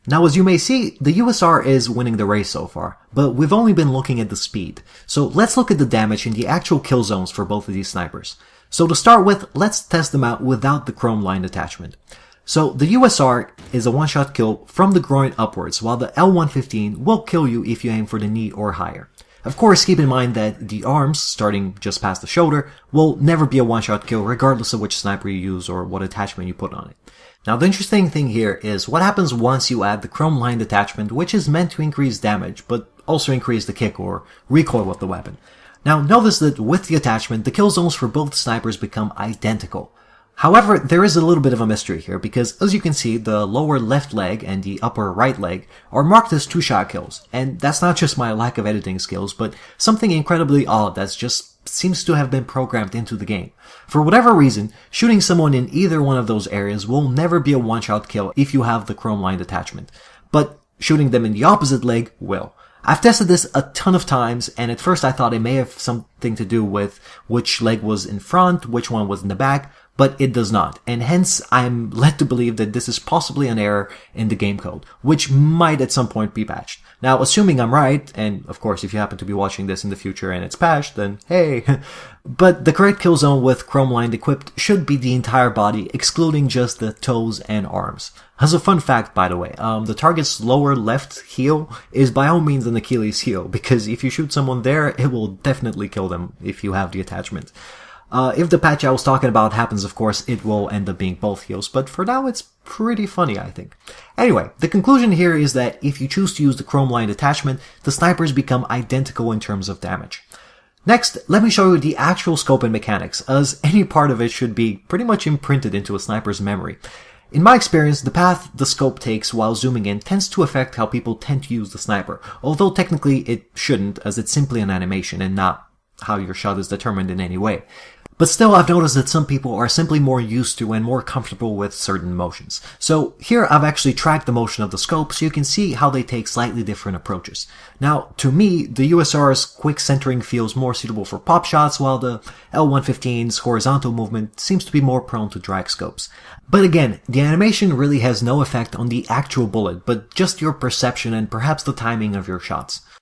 Now, as you may see, the USR is winning the race so far, but we've only been looking at the speed. So let's look at the damage in the actual kill zones for both of these snipers. So to start with, let's test them out without the chrome line attachment. So the USR is a one-shot kill from the groin upwards, while the L115 will kill you if you aim for the knee or higher. Of course, keep in mind that the arms, starting just past the shoulder, will never be a one-shot kill regardless of which sniper you use or what attachment you put on it. Now the interesting thing here is what happens once you add the chrome lined attachment, which is meant to increase damage, but also increase the kick or recoil of the weapon. Now notice that with the attachment, the kill zones for both snipers become identical. However, there is a little bit of a mystery here because, as you can see, the lower left leg and the upper right leg are marked as two-shot kills, and that's not just my lack of editing skills, but something incredibly odd that just seems to have been programmed into the game. For whatever reason, shooting someone in either one of those areas will never be a one-shot kill if you have the chrome-lined attachment, but shooting them in the opposite leg will. I've tested this a ton of times, and at first I thought it may have something to do with which leg was in front, which one was in the back, but it does not, and hence I'm led to believe that this is possibly an error in the game code, which might at some point be patched. Now, assuming I'm right, and of course if you happen to be watching this in the future and it's patched, then hey! But the correct kill zone with chrome lined equipped should be the entire body, excluding just the toes and arms. As a fun fact, by the way, the target's lower left heel is by all means an Achilles heel, because if you shoot someone there, it will definitely kill them if you have the attachment. If the patch I was talking about happens, of course, it will end up being both heels, but for now it's pretty funny, I think. Anyway, the conclusion here is that if you choose to use the chrome lined attachment, the snipers become identical in terms of damage. Next, let me show you the actual scope and mechanics, as any part of it should be pretty much imprinted into a sniper's memory. In my experience, the path the scope takes while zooming in tends to affect how people tend to use the sniper, although technically it shouldn't, as it's simply an animation and not how your shot is determined in any way. But still, I've noticed that some people are simply more used to and more comfortable with certain motions. So here I've actually tracked the motion of the scope so you can see how they take slightly different approaches. Now, to me, the USR's quick centering feels more suitable for pop shots, while the L115's horizontal movement seems to be more prone to drag scopes. But again, the animation really has no effect on the actual bullet, but just your perception and perhaps the timing of your shots.